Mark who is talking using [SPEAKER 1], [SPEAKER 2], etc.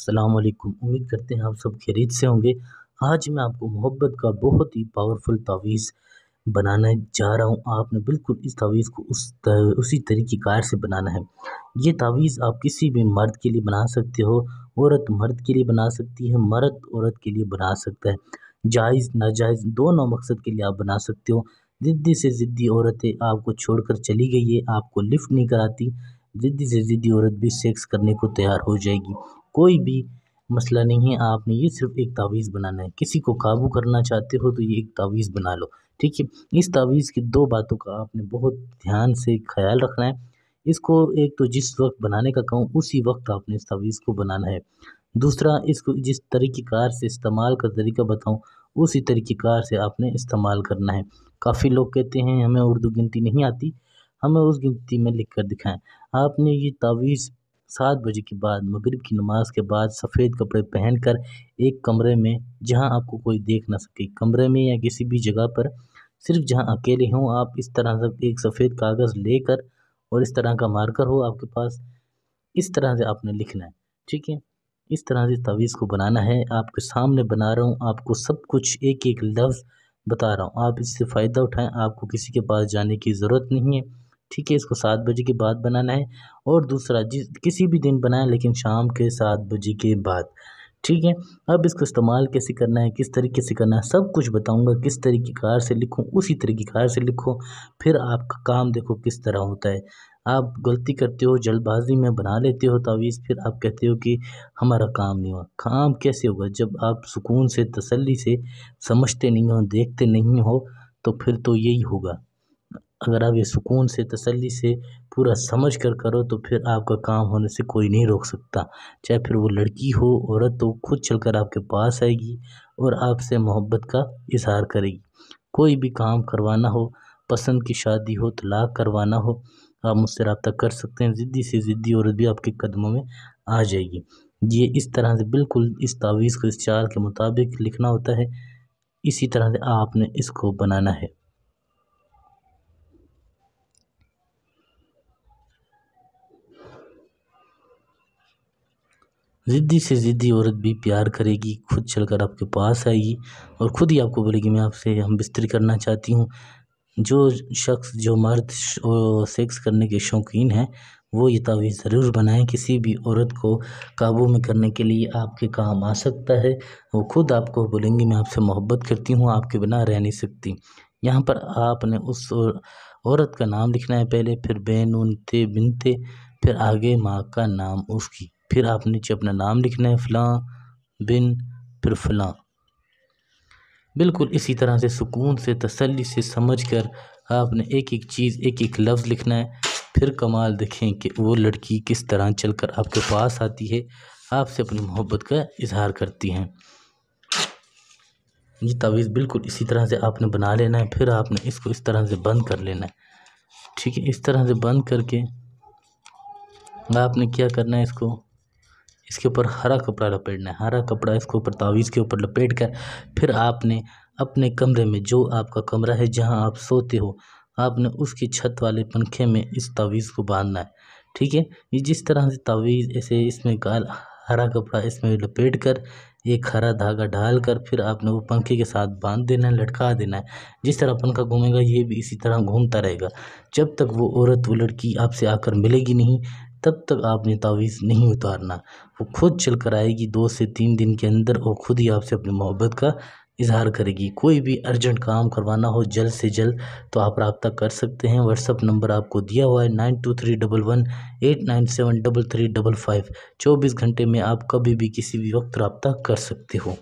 [SPEAKER 1] السلام علیکم۔ امید کرتے ہیں آپ سب خیریت سے ہوں گے۔ آج میں آپ کو محبت کا بہت ہی پاورفل تعویذ بنانے جا رہا ہوں۔ آپ نے بالکل اس تعویذ کو اسی طریقہ کار سے بنانا ہے۔ یہ تعویذ آپ کسی بھی مرد کے لیے بنا سکتے ہو، عورت مرد کے لیے بنا سکتی ہے، مرد عورت کے لیے بنا سکتا ہے۔ جائز ناجائز دونوں مقصد کے لیے آپ بنا سکتے ہو۔ ضدی سے ضدی عورتیں آپ کو چھوڑ کر چلی گئی ہے، آپ کو لفٹ نہیں کراتی، ضدی سے ضدی عورت بھی سیکس کرنے کو تیار ہو جائے گی۔ کوئی بھی مسئلہ نہیں ہے، آپ نے یہ صرف ایک تعویذ بنانا ہے۔ کسی کو قابو کرنا چاہتے ہو تو یہ ایک تعویذ بنا لو، ٹھیک ہے۔ اس تعویذ کی دو باتوں کا آپ نے بہت دھیان سے خیال رکھنا ہے۔ اس کو ایک تو جس وقت بنانے کا کہوں اسی وقت آپ نے اس تعویذ کو بنانا ہے۔ دوسرا، اس کو جس طریقہ کار سے استعمال کا طریقہ بتاؤں اسی طریقہ کار سے آپ نے استعمال کرنا ہے۔ کافی لوگ کہتے ہیں ہمیں اردو گنتی نہیں آتی، ہمیں اس گنتی میں لکھ کر دکھائیں۔ آپ نے یہ تعویذ 7 بجے کے بعد، مغرب کی نماز کے بعد، سفید کپڑے پہن کر ایک کمرے میں جہاں آپ کو کوئی دیکھ نہ سکے، کمرے میں یا کسی بھی جگہ پر صرف جہاں اکیلے ہوں، آپ اس طرح سے ایک سفید کاغذ لے کر اور اس طرح کا مارکر ہو آپ کے پاس، اس طرح سے آپ نے لکھنا ہے، ٹھیک ہے۔ اس طرح سے تعویذ کو بنانا ہے۔ آپ کے سامنے بنا رہا ہوں، آپ کو سب کچھ ایک ایک لفظ بتا رہا ہوں، آپ اس سے فائدہ اٹھائیں، آپ کو کسی کے پاس جانے کی ضرورت نہیں ہے، ٹھیک ہے۔ اس کو 7 بجے کے بعد بنانا ہے، اور دوسرا کسی بھی دن بنائیں لیکن شام کے 7 بجے کے بعد، ٹھیک ہے۔ اب اس کو استعمال کیسے کرنا ہے، کس طریقے سے کرنا ہے، سب کچھ بتاؤں گا۔ کس طریقہ کار سے لکھوں اسی طریقہ کار سے لکھو، پھر آپ کا کام دیکھو کس طرح ہوتا ہے۔ آپ غلطی کرتے ہو، جلد بازی میں بنا لیتے ہو تعویذ، پھر آپ کہتے ہو کہ ہمارا کام نہیں ہوا۔ کام کیسے ہوگا جب آپ سکون سے تسلی سے سمجھتے نہیں ہو، دیکھتے نہیں ہو، تو پھر تو یہی ہوگا۔ اگر آپ یہ سکون سے تسلی سے پورا سمجھ کر کرو تو پھر آپ کا کام ہونے سے کوئی نہیں روک سکتا، چاہے پھر وہ لڑکی ہو عورت تو خود چل کر آپ کے پاس آئے گی اور آپ سے محبت کا اظہار کرے گی۔ کوئی بھی کام کروانا ہو، پسند کی شادی ہو، طلاق کروانا ہو، آپ مجھ سے رابطہ کر سکتے ہیں۔ ضدی سے ضدی عورت بھی آپ کے قدموں میں آ جائے گی۔ یہ اس طرح سے بالکل اس تعویذ کو اس چال کے مطابق لکھنا ہوتا ہے، اسی طرح سے آپ نے اس کو بنانا ہے۔ ضدی سے ضدی عورت بھی پیار کرے گی، خود چل کر آپ کے پاس آئے گی اور خود ہی آپ کو بولے گی میں آپ سے ہم بستری کرنا چاہتی ہوں۔ جو شخص، جو مرد سیکس کرنے کے شوقین ہیں وہ یہ تعویذ ضرور بنائیں۔ کسی بھی عورت کو قابو میں کرنے کے لیے آپ کے کام آ سکتا ہے۔ وہ خود آپ کو بولیں گی میں آپ سے محبت کرتی ہوں، آپ کے بنا رہ نہیں سکتی۔ یہاں پر آپ نے اس عورت کا نام لکھنا ہے پہلے، پھر بے نون تے بنتے، پھر آگے ماں کا نام اس کی، پھر آپ نیچے اپنا نام لکھنا ہے، فلاں بن، پھر فلاں۔ بالکل اسی طرح سے سکون سے تسلی سے سمجھ کر آپ نے ایک ایک چیز، ایک ایک لفظ لکھنا ہے۔ پھر کمال دیکھیں کہ وہ لڑکی کس طرح چل کر آپ کے پاس آتی ہے، آپ سے اپنی محبت کا اظہار کرتی ہیں۔ یہ تعویذ بالکل اسی طرح سے آپ نے بنا لینا ہے، پھر آپ نے اس کو اس طرح سے بند کر لینا ہے، ٹھیک ہے۔ اس طرح سے بند کر کے آپ نے کیا کرنا ہے، اس کے اوپر ہرا کپڑا لپیٹنا ہے۔ ہرا کپڑا اس کے اوپر، تعویذ کے اوپر لپیٹ کر پھر آپ نے اپنے کمرے میں، جو آپ کا کمرہ ہے جہاں آپ سوتے ہو، آپ نے اس کی چھت والے پنکھے میں اس تعویذ کو باندھنا ہے، ٹھیک ہے۔ یہ جس طرح سے تعویذ ایسے اس میں ہرا کپڑا اس میں لپیٹ کر ایک ہرا دھاگا ڈال کر پھر آپ نے وہ پنکھے کے ساتھ باندھ دینا ہے، لٹکا دینا ہے۔ جس طرح پنکھا گھومے گا یہ بھی اسی طرح گھومتا رہے گا جب تک وہ عورت، وہ لڑکی آپ سے آ کر ملے گی نہیں، تب تک آپ نے تعویذ نہیں اتارنا۔ وہ خود چل کر آئے گی 2 سے 3 دن کے اندر، اور خود ہی آپ سے اپنی محبت کا اظہار کرے گی۔ کوئی بھی ارجنٹ کام کروانا ہو جلد سے جلد تو آپ رابطہ کر سکتے ہیں۔ واٹس ایپ نمبر آپ کو دیا ہوا ہے 923118973355۔ 24 گھنٹے میں آپ کبھی بھی کسی بھی وقت رابطہ کر سکتے ہو۔